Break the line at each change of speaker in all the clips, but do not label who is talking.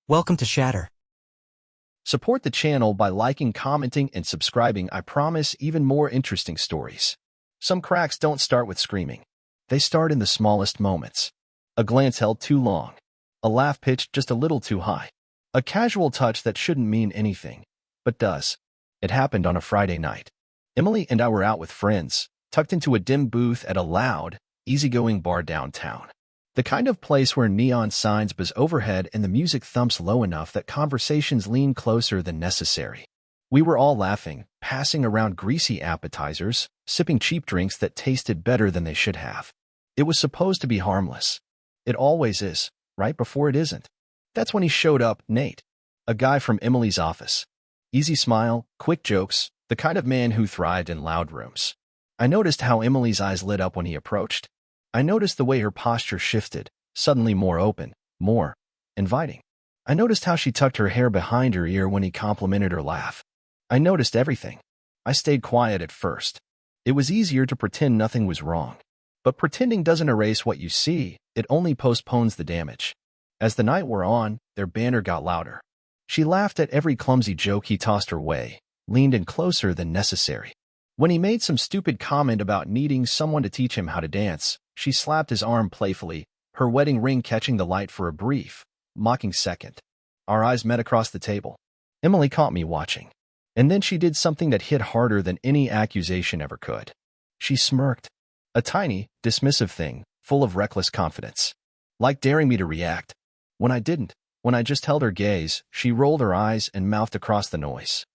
Welcome to Shatter.
Support the channel by liking, commenting, and subscribing. I promise even more interesting stories. Some cracks don't start with screaming. They start in the smallest moments. A glance held too long. A laugh pitched just a little too high. A casual touch that shouldn't mean anything, but does. It happened on a Friday night. Emily and I were out with friends, tucked into a dim booth at a loud, easygoing bar downtown. The kind of place where neon signs buzz overhead and the music thumps low enough that conversations lean closer than necessary. We were all laughing, passing around greasy appetizers, sipping cheap drinks that tasted better than they should have. It was supposed to be harmless. It always is, right before it isn't. That's when he showed up, Nate, a guy from Emily's office. Easy smile, quick jokes, the kind of man who thrived in loud rooms. I noticed how Emily's eyes lit up when he approached. I noticed the way her posture shifted, suddenly more open, more inviting. I noticed how she tucked her hair behind her ear when he complimented her laugh. I noticed everything. I stayed quiet at first. It was easier to pretend nothing was wrong. But pretending doesn't erase what you see, it only postpones the damage. As the night wore on, their banter got louder. She laughed at every clumsy joke he tossed her way, leaned in closer than necessary. When he made some stupid comment about needing someone to teach him how to dance, she slapped his arm playfully, her wedding ring catching the light for a brief, mocking second. Our eyes met across the table. Emily caught me watching. And then she did something that hit harder than any accusation ever could. She smirked. A tiny, dismissive thing, full of reckless confidence. Like daring me to react. When I didn't, when I just held her gaze, she rolled her eyes and mouthed across the noise.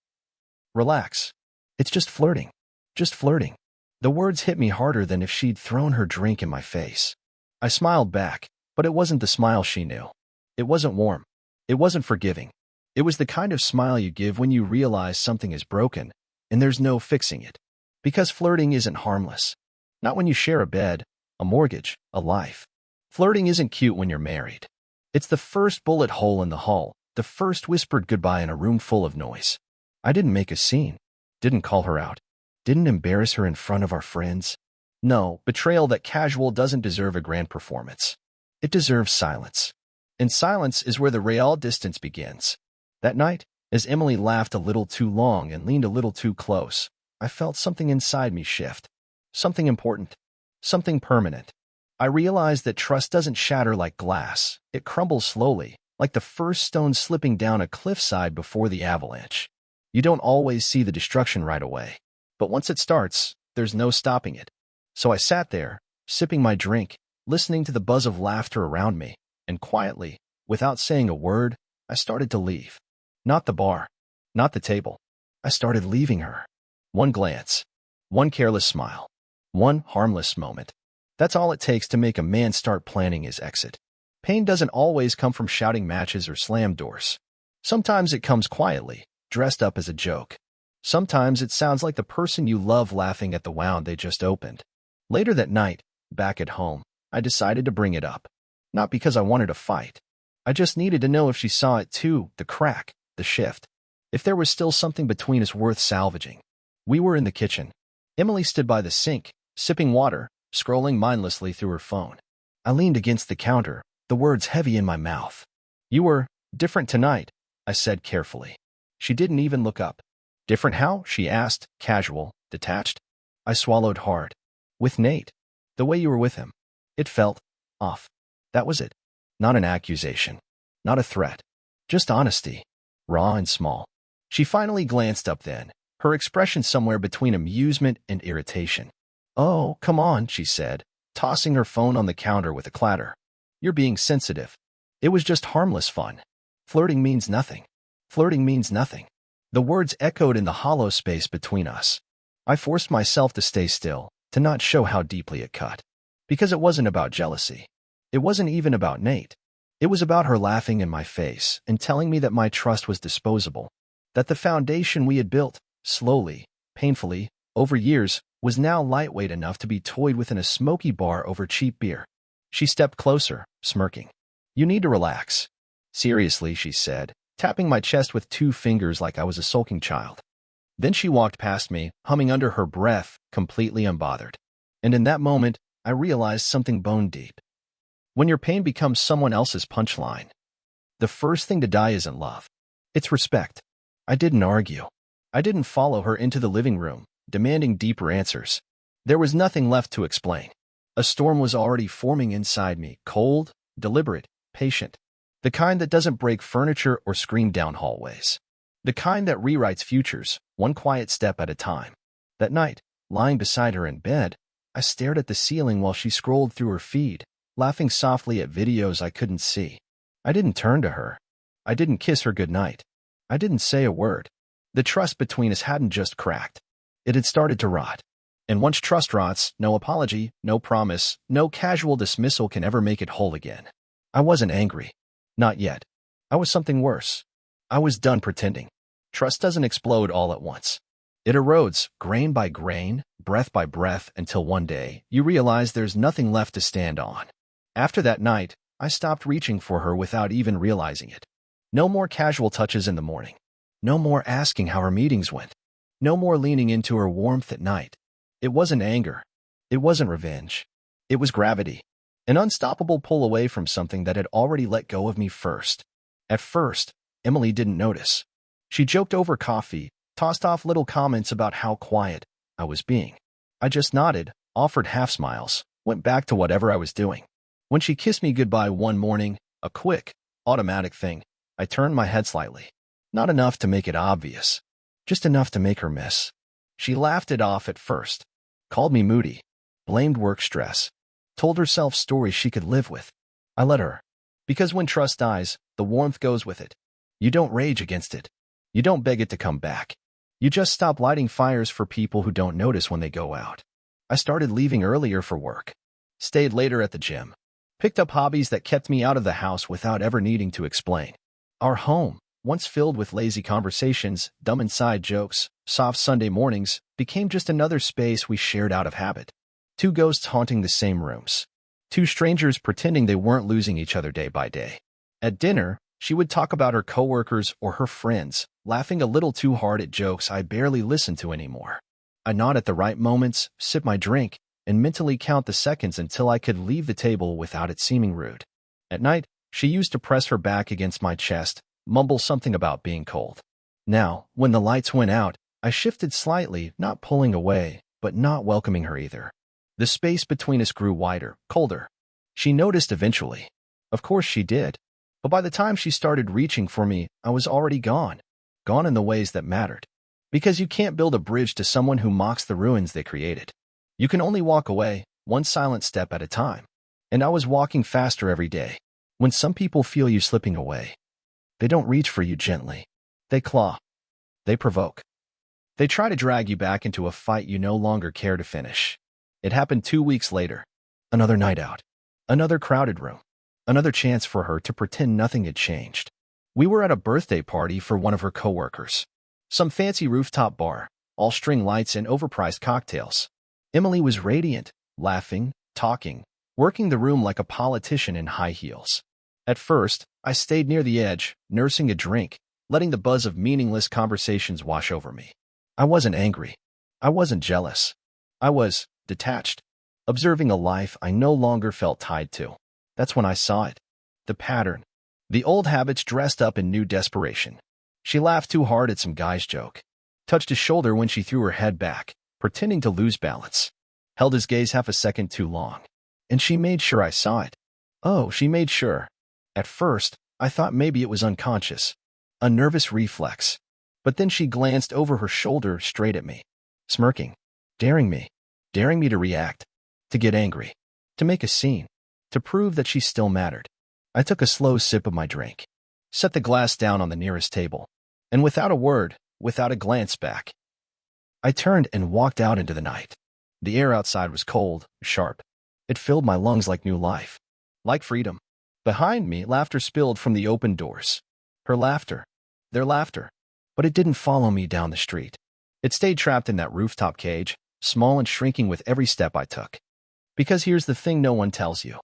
Relax. It's just flirting. Just flirting. The words hit me harder than if she'd thrown her drink in my face. I smiled back, but it wasn't the smile she knew. It wasn't warm. It wasn't forgiving. It was the kind of smile you give when you realize something is broken, and there's no fixing it. Because flirting isn't harmless. Not when you share a bed, a mortgage, a life. Flirting isn't cute when you're married. It's the first bullet hole in the hull, the first whispered goodbye in a room full of noise. I didn't make a scene. Didn't call her out. Didn't embarrass her in front of our friends. No, betrayal that casual doesn't deserve a grand performance. It deserves silence. And silence is where the real distance begins. That night, as Emily laughed a little too long and leaned a little too close, I felt something inside me shift. Something important. Something permanent. I realized that trust doesn't shatter like glass. It crumbles slowly, like the first stone slipping down a cliffside before the avalanche. You don't always see the destruction right away. But once it starts, there's no stopping it. So I sat there, sipping my drink, listening to the buzz of laughter around me, and quietly, without saying a word, I started to leave. Not the bar. Not the table. I started leaving her. One glance. One careless smile. One harmless moment. That's all it takes to make a man start planning his exit. Pain doesn't always come from shouting matches or slam doors. Sometimes it comes quietly, dressed up as a joke. Sometimes it sounds like the person you love laughing at the wound they just opened. Later that night, back at home, I decided to bring it up. Not because I wanted to fight. I just needed to know if she saw it too, the crack, the shift. If there was still something between us worth salvaging. We were in the kitchen. Emily stood by the sink, sipping water, scrolling mindlessly through her phone. I leaned against the counter, the words heavy in my mouth. You were different tonight, I said carefully. She didn't even look up. Different how? She asked, casual, detached. I swallowed hard. With Nate. The way you were with him. It felt off. That was it. Not an accusation. Not a threat. Just honesty. Raw and small. She finally glanced up then, her expression somewhere between amusement and irritation. Oh, come on, she said, tossing her phone on the counter with a clatter. You're being sensitive. It was just harmless fun. Flirting means nothing. Flirting means nothing. The words echoed in the hollow space between us. I forced myself to stay still, to not show how deeply it cut. Because it wasn't about jealousy. It wasn't even about Nate. It was about her laughing in my face and telling me that my trust was disposable. That the foundation we had built, slowly, painfully, over years, was now lightweight enough to be toyed with in a smoky bar over cheap beer. She stepped closer, smirking. You need to relax. Seriously, she said, tapping my chest with 2 fingers like I was a sulking child. Then she walked past me, humming under her breath, completely unbothered. And in that moment, I realized something bone deep. When your pain becomes someone else's punchline, The first thing to die isn't love. It's respect. I didn't argue. I didn't follow her into the living room, demanding deeper answers. There was nothing left to explain. A storm was already forming inside me, cold, deliberate, patient. The kind that doesn't break furniture or scream down hallways. The kind that rewrites futures, one quiet step at a time. That night, lying beside her in bed, I stared at the ceiling while she scrolled through her feed, laughing softly at videos I couldn't see. I didn't turn to her. I didn't kiss her goodnight. I didn't say a word. The trust between us hadn't just cracked. It had started to rot. And once trust rots, no apology, no promise, no casual dismissal can ever make it whole again. I wasn't angry. Not yet. I was something worse. I was done pretending. Trust doesn't explode all at once. It erodes, grain by grain, breath by breath, until one day, you realize there's nothing left to stand on. After that night, I stopped reaching for her without even realizing it. No more casual touches in the morning. No more asking how her meetings went. No more leaning into her warmth at night. It wasn't anger. It wasn't revenge. It was gravity. An unstoppable pull away from something that had already let go of me first. At first, Emily didn't notice. She joked over coffee, tossed off little comments about how quiet I was being. I just nodded, offered half smiles, went back to whatever I was doing. When she kissed me goodbye one morning, a quick, automatic thing, I turned my head slightly. Not enough to make it obvious. Just enough to make her miss. She laughed it off at first. Called me moody. Blamed work stress. Told herself stories she could live with. I let her. Because when trust dies, the warmth goes with it. You don't rage against it. You don't beg it to come back. You just stop lighting fires for people who don't notice when they go out. I started leaving earlier for work. Stayed later at the gym. Picked up hobbies that kept me out of the house without ever needing to explain. Our home, once filled with lazy conversations, dumb inside jokes, soft Sunday mornings, became just another space we shared out of habit. Two ghosts haunting the same rooms. Two strangers pretending they weren't losing each other day by day. At dinner, she would talk about her coworkers or her friends, laughing a little too hard at jokes I barely listened to anymore. I nod at the right moments, sip my drink, and mentally count the seconds until I could leave the table without it seeming rude. At night, she used to press her back against my chest, mumble something about being cold. Now, when the lights went out, I shifted slightly, not pulling away, but not welcoming her either. The space between us grew wider, colder. She noticed eventually. Of course she did. But by the time she started reaching for me, I was already gone. Gone in the ways that mattered. Because you can't build a bridge to someone who mocks the ruins they created. You can only walk away, one silent step at a time. And I was walking faster every day. When some people feel you slipping away, they don't reach for you gently. They claw. They provoke. They try to drag you back into a fight you no longer care to finish. It happened 2 weeks later. Another night out. Another crowded room. Another chance for her to pretend nothing had changed. We were at a birthday party for one of her coworkers. Some fancy rooftop bar, all string lights and overpriced cocktails. Emily was radiant, laughing, talking, working the room like a politician in high heels. At first, I stayed near the edge, nursing a drink, letting the buzz of meaningless conversations wash over me. I wasn't angry. I wasn't jealous. I was detached, observing a life I no longer felt tied to. That's when I saw it. The pattern. The old habits dressed up in new desperation. She laughed too hard at some guy's joke. Touched his shoulder when she threw her head back, pretending to lose balance. Held his gaze half a second too long. And she made sure I saw it. Oh, she made sure. At first, I thought maybe it was unconscious. A nervous reflex. But then she glanced over her shoulder straight at me. Smirking. Daring me. Daring me to react. To get angry. To make a scene. To prove that she still mattered. I took a slow sip of my drink. Set the glass down on the nearest table. And without a word, without a glance back, I turned and walked out into the night. The air outside was cold, sharp. It filled my lungs like new life. Like freedom. Behind me, laughter spilled from the open doors. Her laughter. Their laughter. But it didn't follow me down the street. It stayed trapped in that rooftop cage, small and shrinking with every step I took. Because here's the thing no one tells you.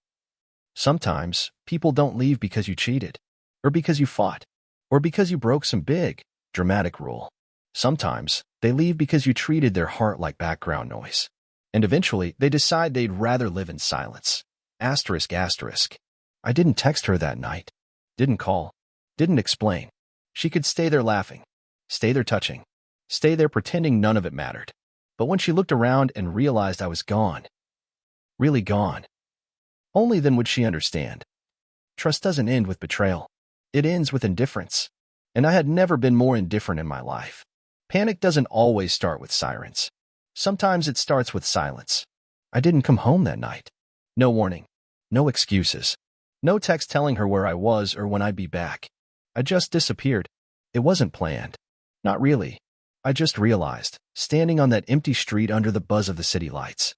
Sometimes, people don't leave because you cheated. Or because you fought. Or because you broke some big, dramatic rule. Sometimes, they leave because you treated their heart like background noise. And eventually, they decide they'd rather live in silence. Asterisk, asterisk. I didn't text her that night. Didn't call. Didn't explain. She could stay there laughing, stay there touching, stay there pretending none of it mattered. But when she looked around and realized I was gone, really gone, only then would she understand. Trust doesn't end with betrayal. It ends with indifference. And I had never been more indifferent in my life. Panic doesn't always start with sirens. Sometimes it starts with silence. I didn't come home that night. No warning. No excuses. No text telling her where I was or when I'd be back. I just disappeared. It wasn't planned. Not really. I just realized, standing on that empty street under the buzz of the city lights,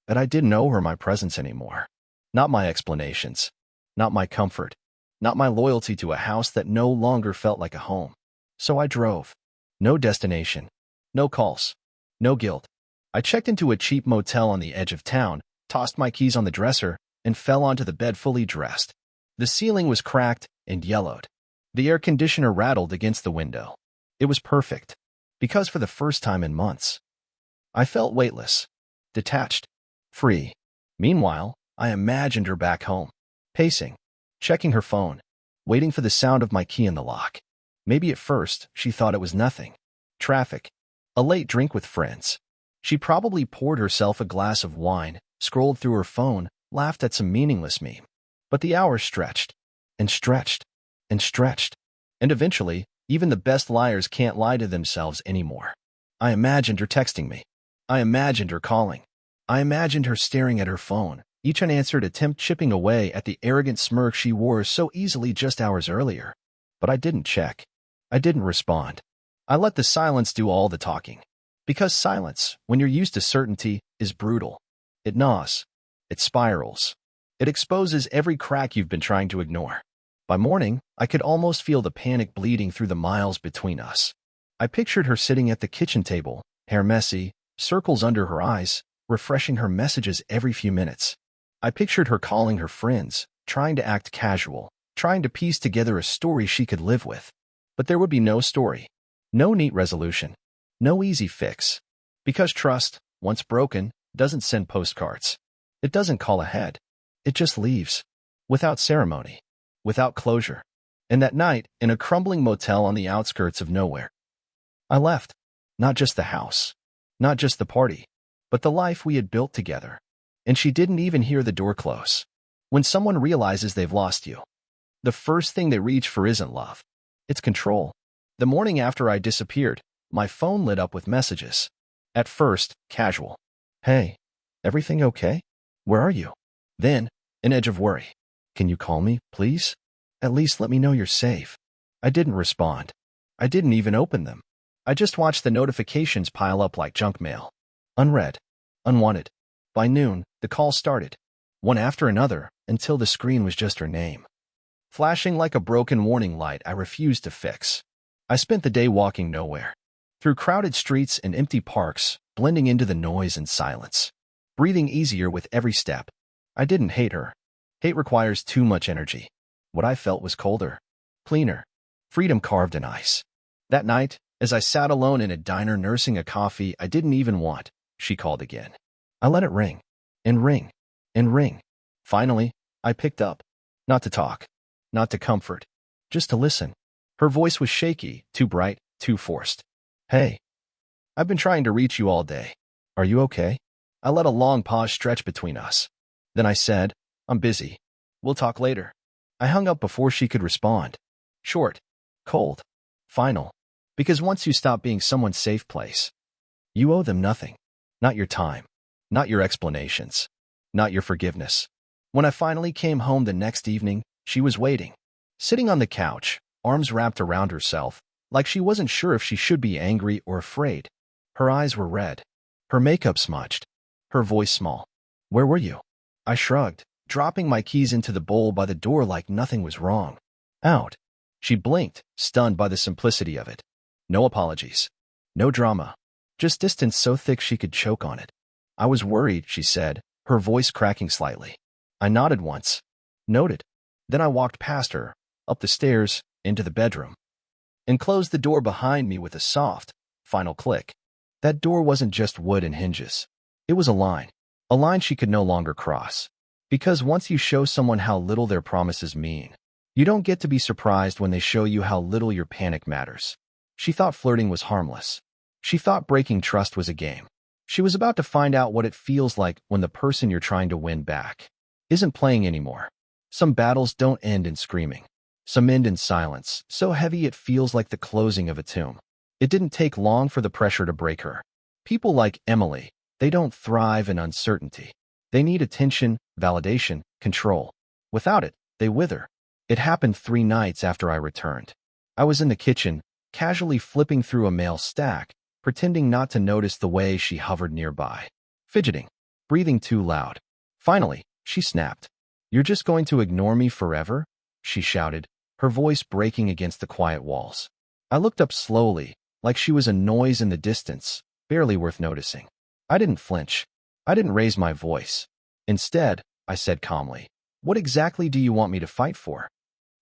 that I didn't owe her my presence anymore. Not my explanations. Not my comfort. Not my loyalty to a house that no longer felt like a home. So I drove. No destination. No calls. No guilt. I checked into a cheap motel on the edge of town, tossed my keys on the dresser, and fell onto the bed fully dressed. The ceiling was cracked and yellowed. The air conditioner rattled against the window. It was perfect, because for the first time in months, I felt weightless, detached, free. Meanwhile, I imagined her back home, pacing, checking her phone, waiting for the sound of my key in the lock. Maybe at first, she thought it was nothing. Traffic. A late drink with friends. She probably poured herself a glass of wine, scrolled through her phone, laughed at some meaningless meme. But the hours stretched, and stretched, and stretched. And eventually, even the best liars can't lie to themselves anymore. I imagined her texting me. I imagined her calling. I imagined her staring at her phone, each unanswered attempt chipping away at the arrogant smirk she wore so easily just hours earlier. But I didn't check. I didn't respond. I let the silence do all the talking. Because silence, when you're used to certainty, is brutal. It gnaws. It spirals. It exposes every crack you've been trying to ignore. By morning, I could almost feel the panic bleeding through the miles between us. I pictured her sitting at the kitchen table, hair messy, circles under her eyes, refreshing her messages every few minutes. I pictured her calling her friends, trying to act casual, trying to piece together a story she could live with. But there would be no story, no neat resolution, no easy fix. Because trust, once broken, doesn't send postcards. It doesn't call ahead. It just leaves. Without ceremony. Without closure. And that night, in a crumbling motel on the outskirts of nowhere, I left. Not just the house. Not just the party. But the life we had built together. And she didn't even hear the door close. When someone realizes they've lost you, the first thing they reach for isn't love. It's control. The morning after I disappeared, my phone lit up with messages. At first, casual. Hey, everything okay? Where are you? Then, an edge of worry. Can you call me, please? At least let me know you're safe. I didn't respond. I didn't even open them. I just watched the notifications pile up like junk mail. Unread. Unwanted. By noon, the calls started. One after another, until the screen was just her name. Flashing like a broken warning light I refused to fix. I spent the day walking nowhere. Through crowded streets and empty parks, blending into the noise and silence. Breathing easier with every step. I didn't hate her. Hate requires too much energy. What I felt was colder. Cleaner. Freedom carved in ice. That night, as I sat alone in a diner nursing a coffee I didn't even want, she called again. I let it ring. And ring. And ring. Finally, I picked up. Not to talk. Not to comfort. Just to listen. Her voice was shaky, too bright, too forced. Hey. I've been trying to reach you all day. Are you okay? I let a long pause stretch between us. Then I said, I'm busy. We'll talk later. I hung up before she could respond. Short. Cold. Final. Because once you stop being someone's safe place, you owe them nothing. Not your time. Not your explanations. Not your forgiveness. When I finally came home the next evening, she was waiting. Sitting on the couch, arms wrapped around herself, like she wasn't sure if she should be angry or afraid. Her eyes were red. Her makeup smudged. Her voice small. Where were you? I shrugged, dropping my keys into the bowl by the door like nothing was wrong. Out. She blinked, stunned by the simplicity of it. No apologies. No drama. Just distance so thick she could choke on it. I was worried, she said, her voice cracking slightly. I nodded once. Noted. Then I walked past her, up the stairs, into the bedroom, and closed the door behind me with a soft, final click. That door wasn't just wood and hinges. It was a line she could no longer cross. Because once you show someone how little their promises mean, You don't get to be surprised when they show you how little your panic matters. She thought flirting was harmless. She thought breaking trust was a game. She was about to find out what it feels like when the person you're trying to win back isn't playing anymore. Some battles don't end in screaming. Some end in silence, so heavy it feels like the closing of a tomb. It didn't take long for the pressure to break her. People like Emily, they don't thrive in uncertainty. They need attention, validation, control. Without it, they wither. It happened 3 nights after I returned. I was in the kitchen, casually flipping through a mail stack, pretending not to notice the way she hovered nearby. Fidgeting, breathing too loud. Finally, she snapped. "You're just going to ignore me forever?" she shouted, her voice breaking against the quiet walls. I looked up slowly, like she was a noise in the distance, barely worth noticing. I didn't flinch. I didn't raise my voice. Instead, I said calmly, "What exactly do you want me to fight for?"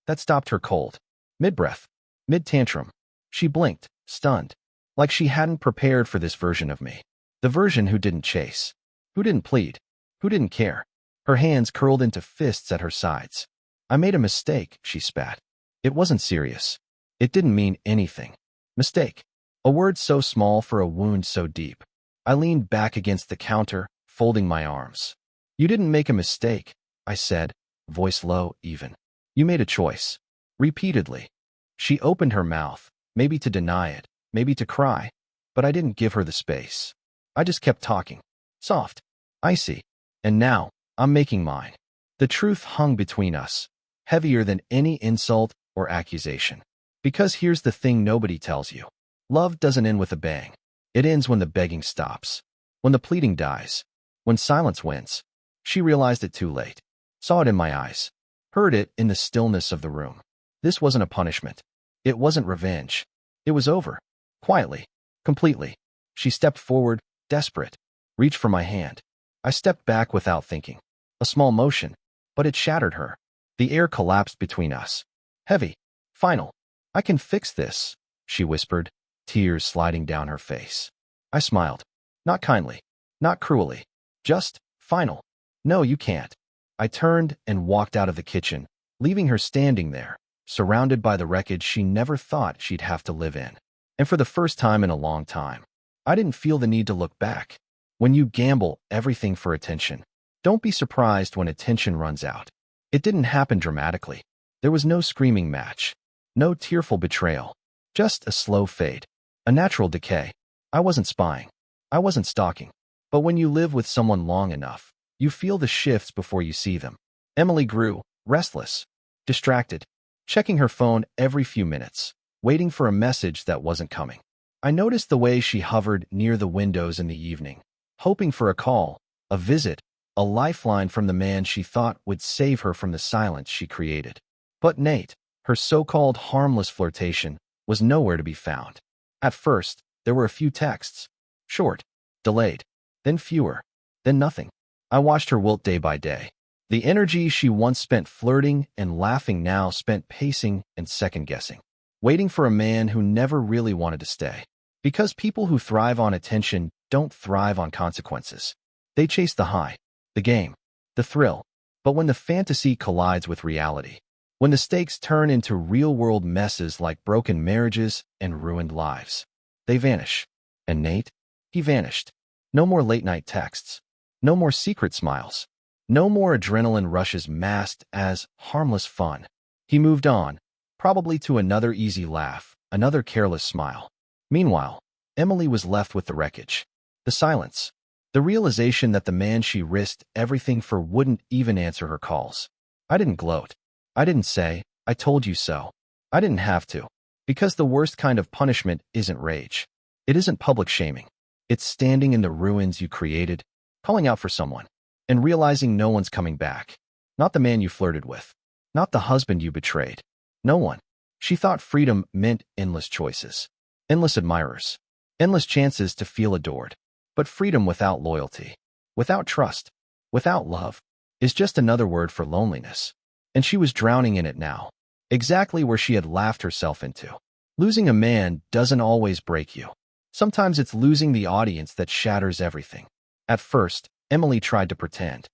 That stopped her cold. Mid-breath. Mid-tantrum. She blinked, stunned, like she hadn't prepared for this version of me. The version who didn't chase, who didn't plead, who didn't care. Her hands curled into fists at her sides. "I made a mistake," she spat. "It wasn't serious. It didn't mean anything." Mistake. A word so small for a wound so deep. I leaned back against the counter, folding my arms. "You didn't make a mistake," I said, voice low, even. "You made a choice." Repeatedly. She opened her mouth, maybe to deny it, maybe to cry, but I didn't give her the space. I just kept talking. Soft. Icy. And now, I'm making mine. The truth hung between us, heavier than any insult or accusation. Because here's the thing nobody tells you. Love doesn't end with a bang. It ends when the begging stops. When the pleading dies. When silence wins. She realized it too late. Saw it in my eyes. Heard it in the stillness of the room. This wasn't a punishment. It wasn't revenge. It was over. Quietly. Completely. She stepped forward, desperate. Reached for my hand. I stepped back without thinking. A small motion, but it shattered her. The air collapsed between us. Heavy. Final. "I can fix this," she whispered, tears sliding down her face. I smiled. Not kindly. Not cruelly. Just, final. "No, you can't." I turned and walked out of the kitchen, leaving her standing there, surrounded by the wreckage she never thought she'd have to live in. And for the first time in a long time, I didn't feel the need to look back. When you gamble everything for attention, don't be surprised when attention runs out. It didn't happen dramatically. There was no screaming match, no tearful betrayal, just a slow fade, a natural decay. I wasn't spying. I wasn't stalking. But when you live with someone long enough, you feel the shifts before you see them. Emily grew, restless, distracted, checking her phone every few minutes, waiting for a message that wasn't coming. I noticed the way she hovered near the windows in the evening, hoping for a call, a visit, a lifeline from the man she thought would save her from the silence she created. But Nate, her so-called harmless flirtation, was nowhere to be found. At first, there were a few texts. Short, delayed, then fewer, then nothing. I watched her wilt day by day. The energy she once spent flirting and laughing now spent pacing and second-guessing, waiting for a man who never really wanted to stay. Because people who thrive on attention don't thrive on consequences. They chase the high, the game, the thrill. But when the fantasy collides with reality, when the stakes turn into real-world messes like broken marriages and ruined lives, they vanish. And Nate? He vanished. No more late-night texts. No more secret smiles. No more adrenaline rushes masked as harmless fun. He moved on, probably to another easy laugh, another careless smile. Meanwhile, Emily was left with the wreckage. The silence. The realization that the man she risked everything for wouldn't even answer her calls. I didn't gloat. I didn't say, "I told you so." I didn't have to. Because the worst kind of punishment isn't rage. It isn't public shaming. It's standing in the ruins you created, calling out for someone, and realizing no one's coming back. Not the man you flirted with. Not the husband you betrayed. No one. She thought freedom meant endless choices. Endless admirers. Endless chances to feel adored. But freedom without loyalty, without trust, without love, is just another word for loneliness. And she was drowning in it now. Exactly where she had laughed herself into. Losing a man doesn't always break you. Sometimes it's losing the audience that shatters everything. At first, Emily tried to pretend.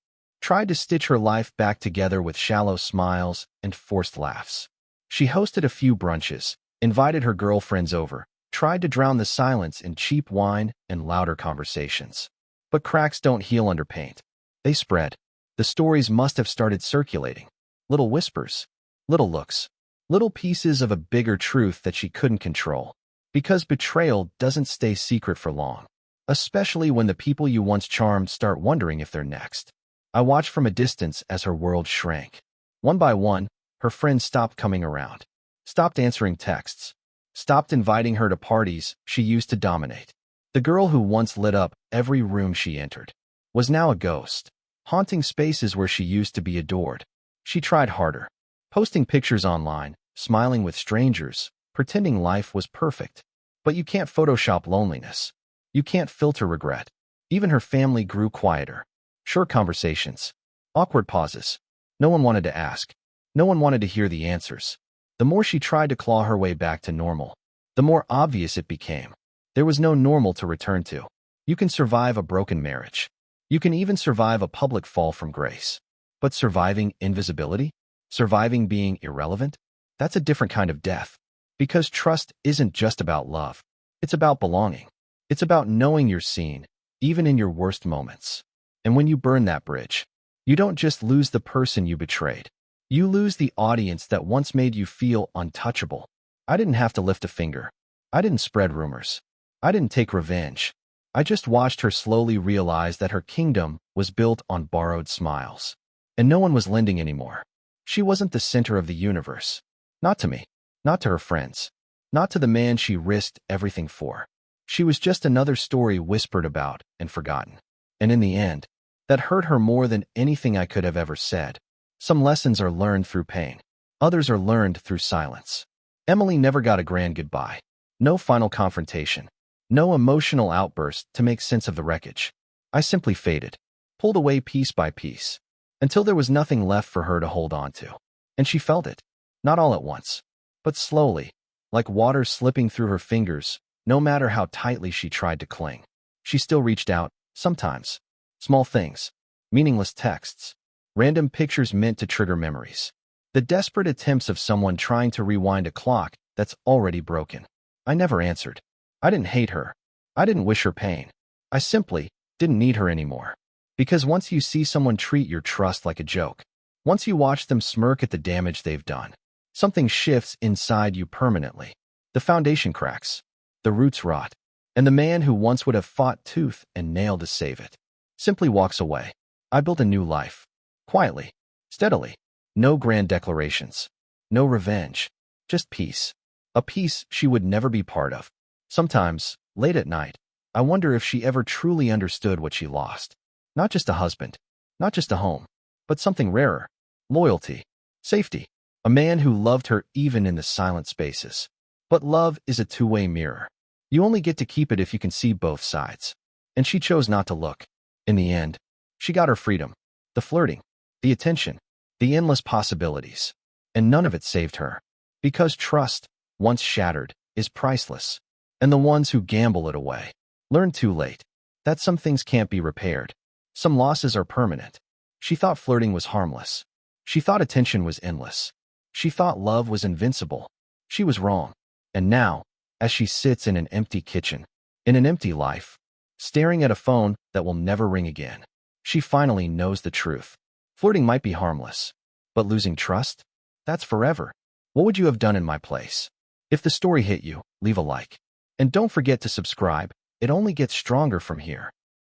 tried to stitch her life back together with shallow smiles and forced laughs. She hosted a few brunches, invited her girlfriends over, tried to drown the silence in cheap wine and louder conversations. But cracks don't heal under paint. They spread. The stories must have started circulating. Little whispers, little looks, little pieces of a bigger truth that she couldn't control. Because betrayal doesn't stay secret for long, especially when the people you once charmed start wondering if they're next. I watched from a distance as her world shrank. One by one, her friends stopped coming around, stopped answering texts, stopped inviting her to parties she used to dominate. The girl who once lit up every room she entered was now a ghost, haunting spaces where she used to be adored. She tried harder, posting pictures online, smiling with strangers, pretending life was perfect. But you can't Photoshop loneliness. You can't filter regret. Even her family grew quieter. Short conversations, awkward pauses. No one wanted to ask. No one wanted to hear the answers. The more she tried to claw her way back to normal, the more obvious it became. There was no normal to return to. You can survive a broken marriage. You can even survive a public fall from grace. But surviving invisibility? Surviving being irrelevant? That's a different kind of death. Because trust isn't just about love. It's about belonging. It's about knowing you're seen, even in your worst moments. And when you burn that bridge, you don't just lose the person you betrayed. You lose the audience that once made you feel untouchable. I didn't have to lift a finger. I didn't spread rumors. I didn't take revenge. I just watched her slowly realize that her kingdom was built on borrowed smiles. And no one was lending anymore. She wasn't the center of the universe. Not to me. Not to her friends. Not to the man she risked everything for. She was just another story whispered about and forgotten. And in the end, that hurt her more than anything I could have ever said. Some lessons are learned through pain. Others are learned through silence. Emily never got a grand goodbye. No final confrontation. No emotional outburst to make sense of the wreckage. I simply faded, pulled away piece by piece, until there was nothing left for her to hold on to. And she felt it. Not all at once, but slowly, like water slipping through her fingers, no matter how tightly she tried to cling. She still reached out, sometimes. Small things, meaningless texts, random pictures meant to trigger memories. The desperate attempts of someone trying to rewind a clock that's already broken. I never answered. I didn't hate her. I didn't wish her pain. I simply didn't need her anymore. Because once you see someone treat your trust like a joke, once you watch them smirk at the damage they've done, something shifts inside you permanently. The foundation cracks, the roots rot, and the man who once would have fought tooth and nail to save it simply walks away. I built a new life. Quietly, steadily. No grand declarations. No revenge. Just peace. A peace she would never be part of. Sometimes, late at night, I wonder if she ever truly understood what she lost. Not just a husband. Not just a home. But something rarer. Loyalty. Safety. A man who loved her even in the silent spaces. But love is a two-way mirror. You only get to keep it if you can see both sides. And she chose not to look. In the end, she got her freedom. The flirting. The attention. The endless possibilities. And none of it saved her. Because trust, once shattered, is priceless. And the ones who gamble it away learn too late that some things can't be repaired. Some losses are permanent. She thought flirting was harmless. She thought attention was endless. She thought love was invincible. She was wrong. And now, as she sits in an empty kitchen, in an empty life, staring at a phone that will never ring again, she finally knows the truth. Flirting might be harmless, but losing trust? That's forever. What would you have done in my place? If the story hit you, leave a like. And don't forget to subscribe. It only gets stronger from here.